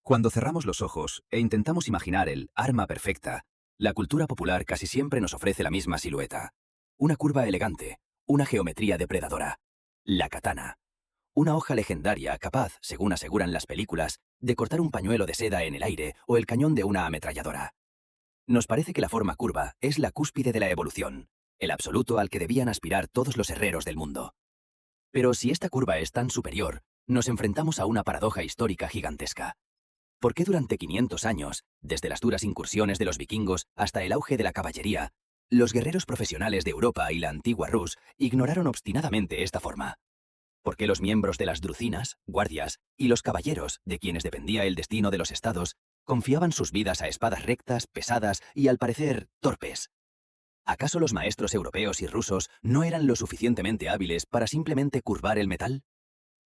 Cuando cerramos los ojos e intentamos imaginar el arma perfecta, la cultura popular casi siempre nos ofrece la misma silueta. Una curva elegante, una geometría depredadora. La katana. Una hoja legendaria capaz, según aseguran las películas, de cortar un pañuelo de seda en el aire o el cañón de una ametralladora. Nos parece que la forma curva es la cúspide de la evolución, el absoluto al que debían aspirar todos los herreros del mundo. Pero si esta curva es tan superior, nos enfrentamos a una paradoja histórica gigantesca. ¿Por qué durante 500 años, desde las duras incursiones de los vikingos hasta el auge de la caballería, los guerreros profesionales de Europa y la antigua Rus ignoraron obstinadamente esta forma? ¿Por qué los miembros de las drucinas, guardias, y los caballeros, de quienes dependía el destino de los estados, confiaban sus vidas a espadas rectas, pesadas y, al parecer, torpes? ¿Acaso los maestros europeos y rusos no eran lo suficientemente hábiles para simplemente curvar el metal?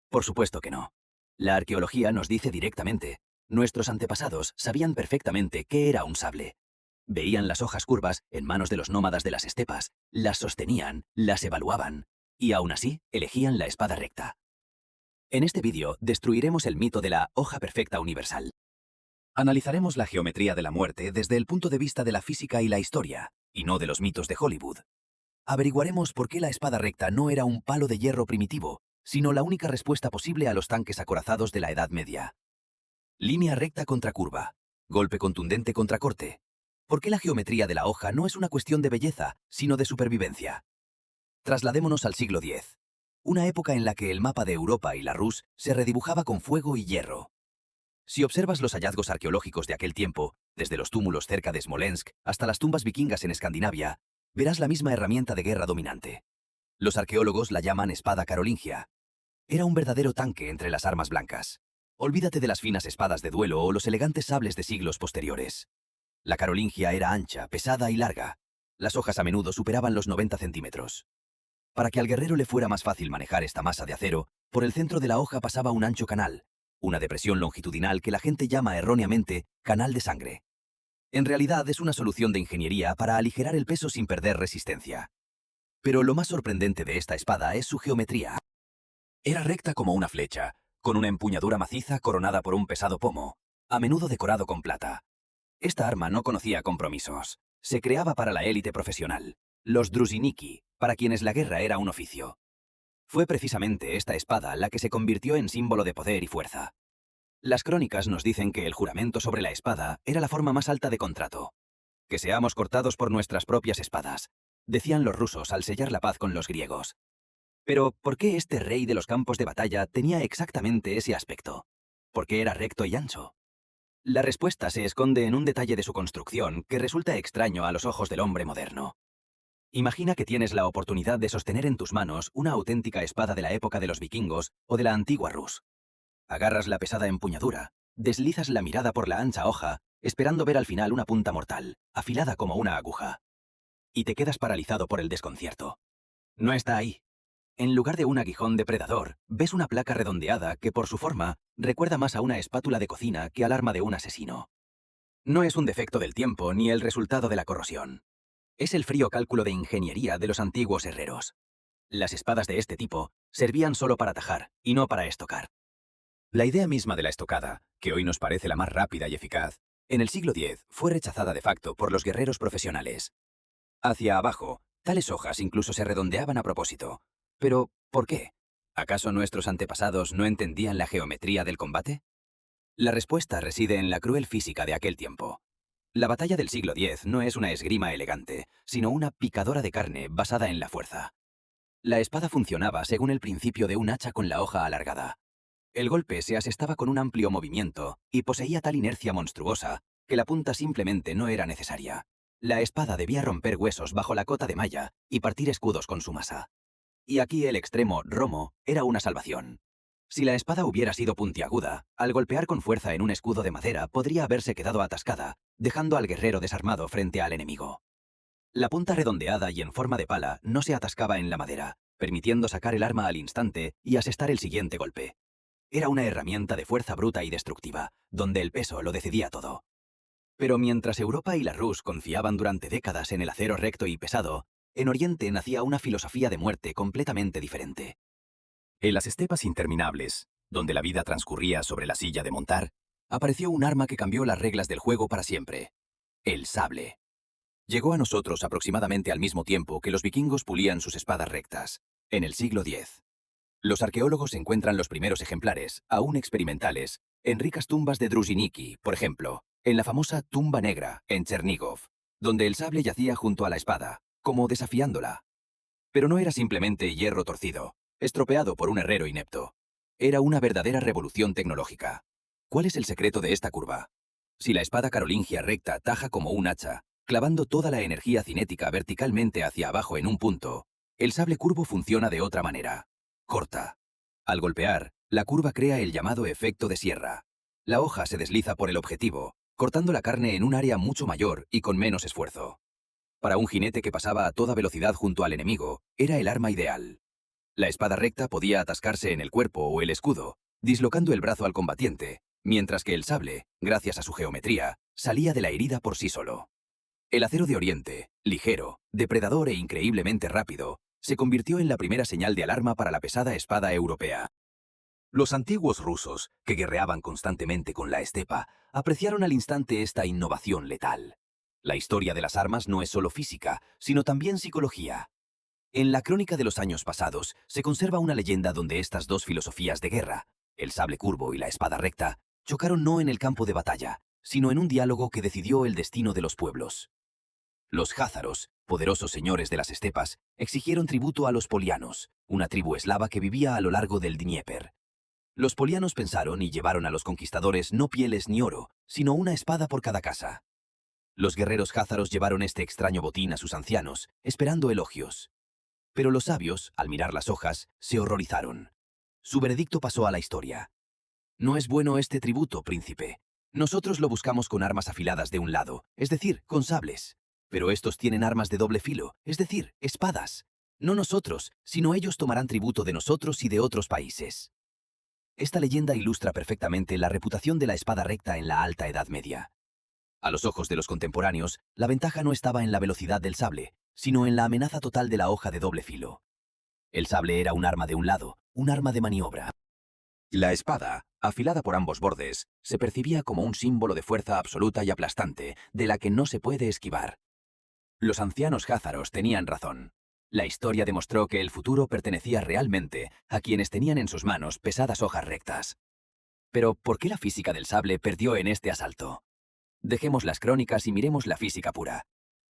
Por supuesto que no. La arqueología nos dice directamente: nuestros antepasados sabían perfectamente qué era un sable. Veían las hojas curvas en manos de los nómadas de las estepas, las sostenían, las evaluaban, y aún así elegían la espada recta. En este vídeo destruiremos el mito de la hoja perfecta universal. Analizaremos la geometría de la muerte desde el punto de vista de la física y la historia, y no de los mitos de Hollywood. Averiguaremos por qué la espada recta no era un palo de hierro primitivo, sino la única respuesta posible a los tanques acorazados de la Edad Media. Línea recta contra curva. Golpe contundente contra corte. ¿Por qué la geometría de la hoja no es una cuestión de belleza, sino de supervivencia? Trasladémonos al siglo X. Una época en la que el mapa de Europa y la Rus se redibujaba con fuego y hierro. Si observas los hallazgos arqueológicos de aquel tiempo, desde los túmulos cerca de Smolensk hasta las tumbas vikingas en Escandinavia, verás la misma herramienta de guerra dominante. Los arqueólogos la llaman espada carolingia. Era un verdadero tanque entre las armas blancas. Olvídate de las finas espadas de duelo o los elegantes sables de siglos posteriores. La carolingia era ancha, pesada y larga. Las hojas a menudo superaban los 90 centímetros. Para que al guerrero le fuera más fácil manejar esta masa de acero, por el centro de la hoja pasaba un ancho canal, una depresión longitudinal que la gente llama erróneamente canal de sangre. En realidad es una solución de ingeniería para aligerar el peso sin perder resistencia. Pero lo más sorprendente de esta espada es su geometría. Era recta como una flecha, con una empuñadura maciza coronada por un pesado pomo, a menudo decorado con plata. Esta arma no conocía compromisos. Se creaba para la élite profesional, los drusiniki, para quienes la guerra era un oficio. Fue precisamente esta espada la que se convirtió en símbolo de poder y fuerza. Las crónicas nos dicen que el juramento sobre la espada era la forma más alta de contrato. Que seamos cortados por nuestras propias espadas, decían los rusos al sellar la paz con los griegos. Pero, ¿por qué este rey de los campos de batalla tenía exactamente ese aspecto? ¿Por qué era recto y ancho? La respuesta se esconde en un detalle de su construcción que resulta extraño a los ojos del hombre moderno. Imagina que tienes la oportunidad de sostener en tus manos una auténtica espada de la época de los vikingos o de la antigua Rus. Agarras la pesada empuñadura, deslizas la mirada por la ancha hoja, esperando ver al final una punta mortal, afilada como una aguja. Y te quedas paralizado por el desconcierto. No está ahí. En lugar de un aguijón depredador, ves una placa redondeada que por su forma recuerda más a una espátula de cocina que al arma de un asesino. No es un defecto del tiempo ni el resultado de la corrosión. Es el frío cálculo de ingeniería de los antiguos herreros. Las espadas de este tipo servían solo para tajar y no para estocar. La idea misma de la estocada, que hoy nos parece la más rápida y eficaz, en el siglo X fue rechazada de facto por los guerreros profesionales. Hacia abajo, tales hojas incluso se redondeaban a propósito. Pero, ¿por qué? ¿Acaso nuestros antepasados no entendían la geometría del combate? La respuesta reside en la cruel física de aquel tiempo. La batalla del siglo X no es una esgrima elegante, sino una picadora de carne basada en la fuerza. La espada funcionaba según el principio de un hacha con la hoja alargada. El golpe se asestaba con un amplio movimiento y poseía tal inercia monstruosa que la punta simplemente no era necesaria. La espada debía romper huesos bajo la cota de malla y partir escudos con su masa. Y aquí el extremo romo era una salvación. Si la espada hubiera sido puntiaguda, al golpear con fuerza en un escudo de madera podría haberse quedado atascada, dejando al guerrero desarmado frente al enemigo. La punta redondeada y en forma de pala no se atascaba en la madera, permitiendo sacar el arma al instante y asestar el siguiente golpe. Era una herramienta de fuerza bruta y destructiva, donde el peso lo decidía todo. Pero mientras Europa y la Rus confiaban durante décadas en el acero recto y pesado, en Oriente nacía una filosofía de muerte completamente diferente. En las estepas interminables, donde la vida transcurría sobre la silla de montar, apareció un arma que cambió las reglas del juego para siempre: el sable. Llegó a nosotros aproximadamente al mismo tiempo que los vikingos pulían sus espadas rectas, en el siglo X. Los arqueólogos encuentran los primeros ejemplares, aún experimentales, en ricas tumbas de Druzhniki, por ejemplo, en la famosa Tumba Negra, en Chernigov, donde el sable yacía junto a la espada, como desafiándola. Pero no era simplemente hierro torcido, estropeado por un herrero inepto. Era una verdadera revolución tecnológica. ¿Cuál es el secreto de esta curva? Si la espada carolingia recta taja como un hacha, clavando toda la energía cinética verticalmente hacia abajo en un punto, el sable curvo funciona de otra manera. Corta. Al golpear, la curva crea el llamado efecto de sierra. La hoja se desliza por el objetivo, cortando la carne en un área mucho mayor y con menos esfuerzo. Para un jinete que pasaba a toda velocidad junto al enemigo, era el arma ideal. La espada recta podía atascarse en el cuerpo o el escudo, dislocando el brazo al combatiente, mientras que el sable, gracias a su geometría, salía de la herida por sí solo. El acero de Oriente, ligero, depredador e increíblemente rápido, se convirtió en la primera señal de alarma para la pesada espada europea. Los antiguos rusos, que guerreaban constantemente con la estepa, apreciaron al instante esta innovación letal. La historia de las armas no es solo física, sino también psicología. En la crónica de los años pasados se conserva una leyenda donde estas dos filosofías de guerra, el sable curvo y la espada recta, chocaron no en el campo de batalla, sino en un diálogo que decidió el destino de los pueblos. Los házaros, poderosos señores de las estepas, exigieron tributo a los polianos, una tribu eslava que vivía a lo largo del Dnieper. Los polianos pensaron y llevaron a los conquistadores no pieles ni oro, sino una espada por cada casa. Los guerreros házaros llevaron este extraño botín a sus ancianos, esperando elogios. Pero los sabios, al mirar las hojas, se horrorizaron. Su veredicto pasó a la historia. No es bueno este tributo, príncipe. Nosotros lo buscamos con armas afiladas de un lado, es decir, con sables. Pero estos tienen armas de doble filo, es decir, espadas. No nosotros, sino ellos tomarán tributo de nosotros y de otros países. Esta leyenda ilustra perfectamente la reputación de la espada recta en la Alta Edad Media. A los ojos de los contemporáneos, la ventaja no estaba en la velocidad del sable, sino en la amenaza total de la hoja de doble filo. El sable era un arma de un lado, un arma de maniobra. La espada, afilada por ambos bordes, se percibía como un símbolo de fuerza absoluta y aplastante, de la que no se puede esquivar. Los ancianos házaros tenían razón. La historia demostró que el futuro pertenecía realmente a quienes tenían en sus manos pesadas hojas rectas. Pero, ¿por qué la física del sable perdió en este asalto? Dejemos las crónicas y miremos la física pura.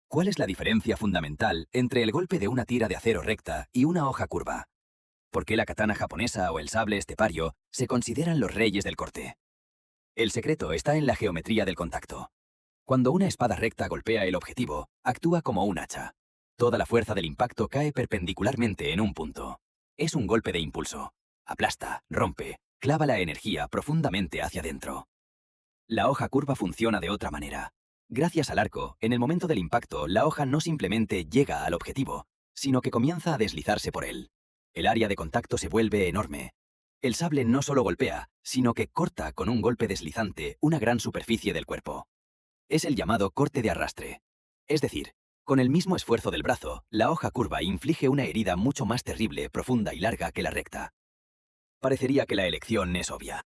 ¿Cuál es la diferencia fundamental entre el golpe de una tira de acero recta y una hoja curva? ¿Por qué la katana japonesa o el sable estepario se consideran los reyes del corte? El secreto está en la geometría del contacto. Cuando una espada recta golpea el objetivo, actúa como un hacha. Toda la fuerza del impacto cae perpendicularmente en un punto. Es un golpe de impulso. Aplasta, rompe, clava la energía profundamente hacia adentro. La hoja curva funciona de otra manera. Gracias al arco, en el momento del impacto, la hoja no simplemente llega al objetivo, sino que comienza a deslizarse por él. El área de contacto se vuelve enorme. El sable no solo golpea, sino que corta con un golpe deslizante una gran superficie del cuerpo. Es el llamado corte de arrastre. Es decir, con el mismo esfuerzo del brazo, la hoja curva inflige una herida mucho más terrible, profunda y larga que la recta. Parecería que la elección es obvia.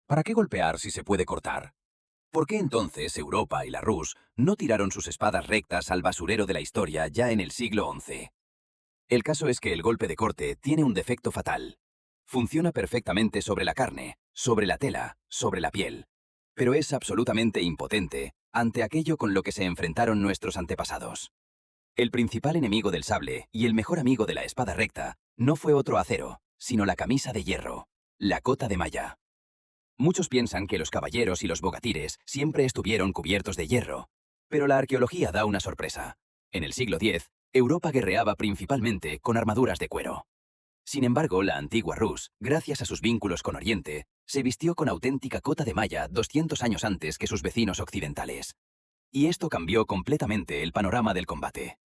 ¿Para qué golpear si se puede cortar? ¿Por qué entonces Europa y la Rus no tiraron sus espadas rectas al basurero de la historia ya en el siglo XI? El caso es que el golpe de corte tiene un defecto fatal. Funciona perfectamente sobre la carne, sobre la tela, sobre la piel, pero es absolutamente impotente ante aquello con lo que se enfrentaron nuestros antepasados. El principal enemigo del sable y el mejor amigo de la espada recta no fue otro acero, sino la camisa de hierro, la cota de malla. Muchos piensan que los caballeros y los bogatires siempre estuvieron cubiertos de hierro, pero la arqueología da una sorpresa. En el siglo X, Europa guerreaba principalmente con armaduras de cuero. Sin embargo, la antigua Rus, gracias a sus vínculos con Oriente, se vistió con auténtica cota de malla 200 años antes que sus vecinos occidentales. Y esto cambió completamente el panorama del combate.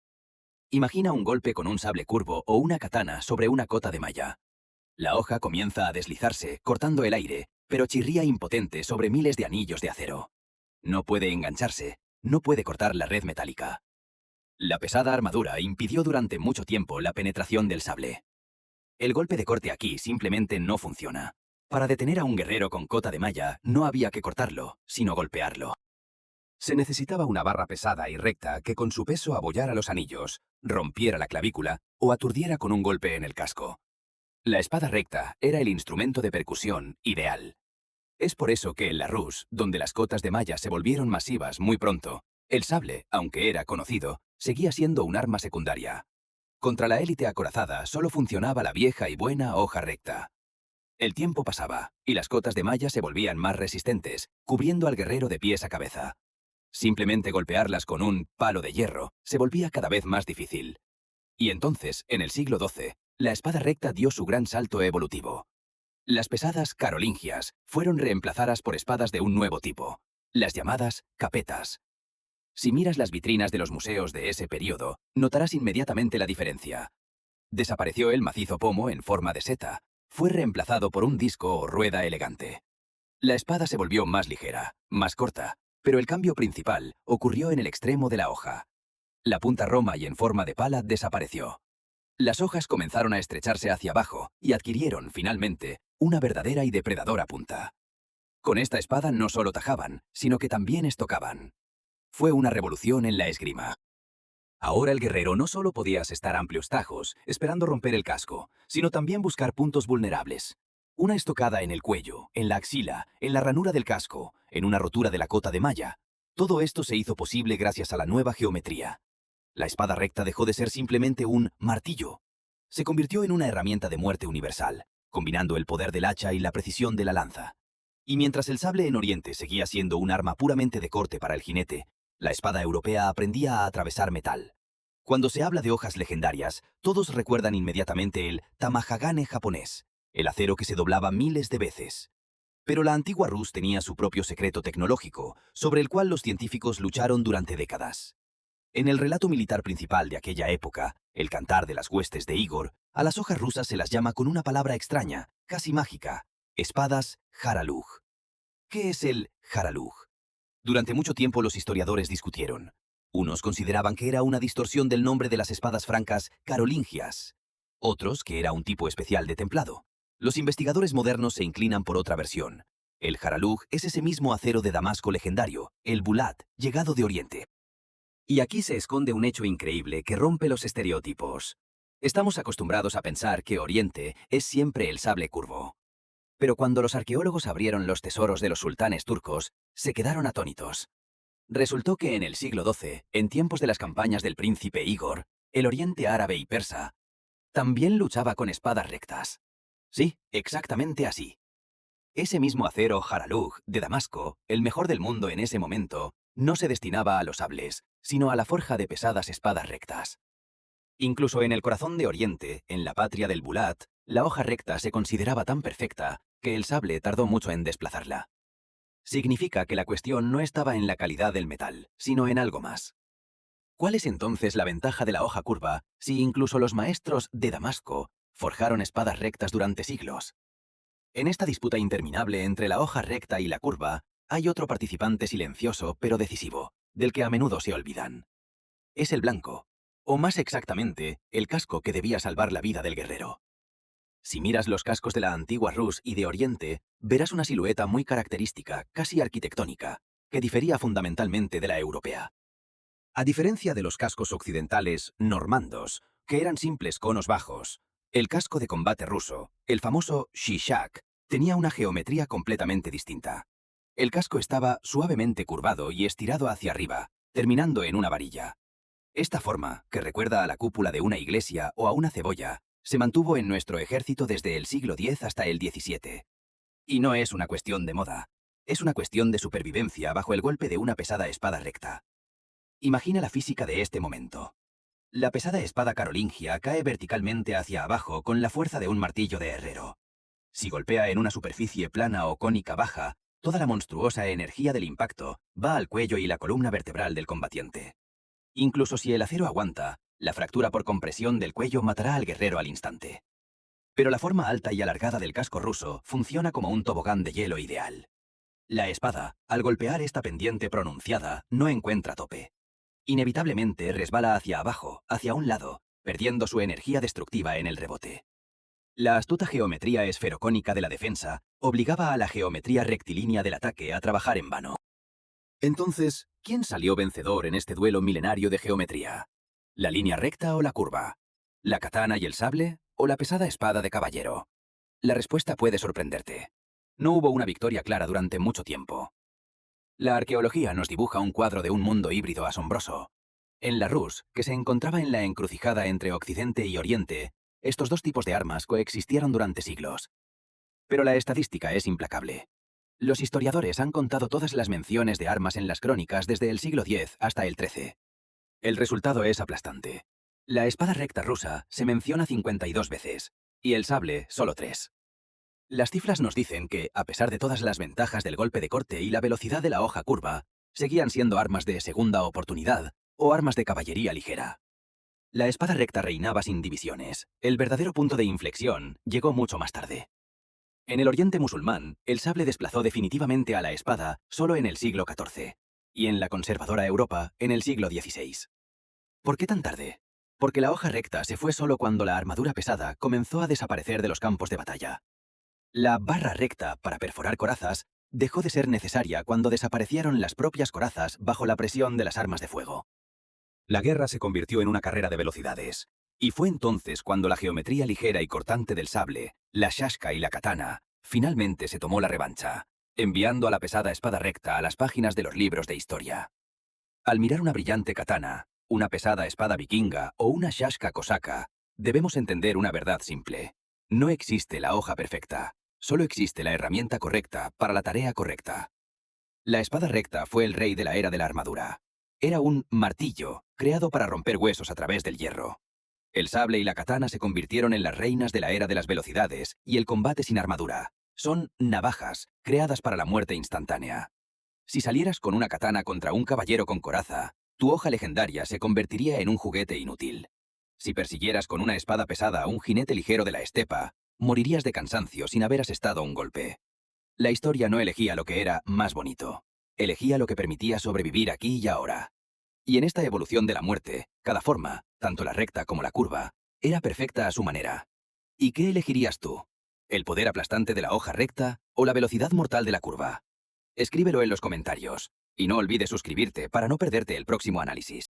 Imagina un golpe con un sable curvo o una katana sobre una cota de malla. La hoja comienza a deslizarse, cortando el aire, pero chirría impotente sobre miles de anillos de acero. No puede engancharse, no puede cortar la red metálica. La pesada armadura impidió durante mucho tiempo la penetración del sable. El golpe de corte aquí simplemente no funciona. Para detener a un guerrero con cota de malla, no había que cortarlo, sino golpearlo. Se necesitaba una barra pesada y recta que con su peso abollara los anillos, rompiera la clavícula o aturdiera con un golpe en el casco. La espada recta era el instrumento de percusión ideal. Es por eso que en la Rus, donde las cotas de malla se volvieron masivas muy pronto, el sable, aunque era conocido, seguía siendo un arma secundaria. Contra la élite acorazada solo funcionaba la vieja y buena hoja recta. El tiempo pasaba, y las cotas de malla se volvían más resistentes, cubriendo al guerrero de pies a cabeza. Simplemente golpearlas con un palo de hierro se volvía cada vez más difícil. Y entonces, en el siglo XII, la espada recta dio su gran salto evolutivo. Las pesadas carolingias fueron reemplazadas por espadas de un nuevo tipo, las llamadas capetas. Si miras las vitrinas de los museos de ese periodo, notarás inmediatamente la diferencia. Desapareció el macizo pomo en forma de seta, fue reemplazado por un disco o rueda elegante. La espada se volvió más ligera, más corta, pero el cambio principal ocurrió en el extremo de la hoja. La punta roma y en forma de pala desapareció. Las hojas comenzaron a estrecharse hacia abajo y adquirieron, finalmente, una verdadera y depredadora punta. Con esta espada no solo tajaban, sino que también estocaban. Fue una revolución en la esgrima. Ahora el guerrero no solo podía asestar amplios tajos, esperando romper el casco, sino también buscar puntos vulnerables. Una estocada en el cuello, en la axila, en la ranura del casco, en una rotura de la cota de malla. Todo esto se hizo posible gracias a la nueva geometría. La espada recta dejó de ser simplemente un martillo. Se convirtió en una herramienta de muerte universal, combinando el poder del hacha y la precisión de la lanza. Y mientras el sable en Oriente seguía siendo un arma puramente de corte para el jinete, la espada europea aprendía a atravesar metal. Cuando se habla de hojas legendarias, todos recuerdan inmediatamente el tamahagane japonés, el acero que se doblaba miles de veces. Pero la antigua Rus tenía su propio secreto tecnológico, sobre el cual los científicos lucharon durante décadas. En el relato militar principal de aquella época, el cantar de las huestes de Igor, a las hojas rusas se las llama con una palabra extraña, casi mágica, espadas Haraluj. ¿Qué es el Haraluj? Durante mucho tiempo los historiadores discutieron. Unos consideraban que era una distorsión del nombre de las espadas francas carolingias, otros que era un tipo especial de templado. Los investigadores modernos se inclinan por otra versión. El Haraluj es ese mismo acero de Damasco legendario, el Bulat, llegado de Oriente. Y aquí se esconde un hecho increíble que rompe los estereotipos. Estamos acostumbrados a pensar que Oriente es siempre el sable curvo. Pero cuando los arqueólogos abrieron los tesoros de los sultanes turcos, se quedaron atónitos. Resultó que en el siglo XII, en tiempos de las campañas del príncipe Igor, el Oriente árabe y persa también luchaba con espadas rectas. Sí, exactamente así. Ese mismo acero Haraluj de Damasco, el mejor del mundo en ese momento, no se destinaba a los sables, sino a la forja de pesadas espadas rectas. Incluso en el corazón de Oriente, en la patria del Bulat, la hoja recta se consideraba tan perfecta que el sable tardó mucho en desplazarla. Significa que la cuestión no estaba en la calidad del metal, sino en algo más. ¿Cuál es entonces la ventaja de la hoja curva si incluso los maestros de Damasco forjaron espadas rectas durante siglos? En esta disputa interminable entre la hoja recta y la curva, hay otro participante silencioso pero decisivo, del que a menudo se olvidan. Es el blanco, o más exactamente, el casco que debía salvar la vida del guerrero. Si miras los cascos de la antigua Rus y de Oriente, verás una silueta muy característica, casi arquitectónica, que difería fundamentalmente de la europea. A diferencia de los cascos occidentales normandos, que eran simples conos bajos, el casco de combate ruso, el famoso shishak, tenía una geometría completamente distinta. El casco estaba suavemente curvado y estirado hacia arriba, terminando en una varilla. Esta forma, que recuerda a la cúpula de una iglesia o a una cebolla, se mantuvo en nuestro ejército desde el siglo X hasta el XVII. Y no es una cuestión de moda, es una cuestión de supervivencia bajo el golpe de una pesada espada recta. Imagina la física de este momento. La pesada espada carolingia cae verticalmente hacia abajo con la fuerza de un martillo de herrero. Si golpea en una superficie plana o cónica baja, toda la monstruosa energía del impacto va al cuello y la columna vertebral del combatiente. Incluso si el acero aguanta, la fractura por compresión del cuello matará al guerrero al instante. Pero la forma alta y alargada del casco ruso funciona como un tobogán de hielo ideal. La espada, al golpear esta pendiente pronunciada, no encuentra tope. Inevitablemente resbala hacia abajo, hacia un lado, perdiendo su energía destructiva en el rebote. La astuta geometría esferocónica de la defensa obligaba a la geometría rectilínea del ataque a trabajar en vano. Entonces, ¿quién salió vencedor en este duelo milenario de geometría? ¿La línea recta o la curva? ¿La katana y el sable o la pesada espada de caballero? La respuesta puede sorprenderte. No hubo una victoria clara durante mucho tiempo. La arqueología nos dibuja un cuadro de un mundo híbrido asombroso. En la Rus, que se encontraba en la encrucijada entre Occidente y Oriente, estos dos tipos de armas coexistieron durante siglos. Pero la estadística es implacable. Los historiadores han contado todas las menciones de armas en las crónicas desde el siglo X hasta el XIII. El resultado es aplastante. La espada recta rusa se menciona 52 veces, y el sable solo 3. Las cifras nos dicen que, a pesar de todas las ventajas del golpe de corte y la velocidad de la hoja curva, seguían siendo armas de segunda oportunidad o armas de caballería ligera. La espada recta reinaba sin divisiones. El verdadero punto de inflexión llegó mucho más tarde. En el Oriente musulmán, el sable desplazó definitivamente a la espada solo en el siglo XIV, y en la conservadora Europa en el siglo XVI. ¿Por qué tan tarde? Porque la hoja recta se fue solo cuando la armadura pesada comenzó a desaparecer de los campos de batalla. La barra recta para perforar corazas dejó de ser necesaria cuando desaparecieron las propias corazas bajo la presión de las armas de fuego. La guerra se convirtió en una carrera de velocidades, y fue entonces cuando la geometría ligera y cortante del sable, la shashka y la katana, finalmente se tomó la revancha, enviando a la pesada espada recta a las páginas de los libros de historia. Al mirar una brillante katana, una pesada espada vikinga o una shashka cosaca, debemos entender una verdad simple. No existe la hoja perfecta, solo existe la herramienta correcta para la tarea correcta. La espada recta fue el rey de la era de la armadura. Era un martillo, creado para romper huesos a través del hierro. El sable y la katana se convirtieron en las reinas de la era de las velocidades y el combate sin armadura. Son navajas, creadas para la muerte instantánea. Si salieras con una katana contra un caballero con coraza, tu hoja legendaria se convertiría en un juguete inútil. Si persiguieras con una espada pesada a un jinete ligero de la estepa, morirías de cansancio sin haber asestado un golpe. La historia no elegía lo que era más bonito. Elegía lo que permitía sobrevivir aquí y ahora. Y en esta evolución de la muerte, cada forma, tanto la recta como la curva, era perfecta a su manera. ¿Y qué elegirías tú? ¿El poder aplastante de la hoja recta o la velocidad mortal de la curva? Escríbelo en los comentarios. Y no olvides suscribirte para no perderte el próximo análisis.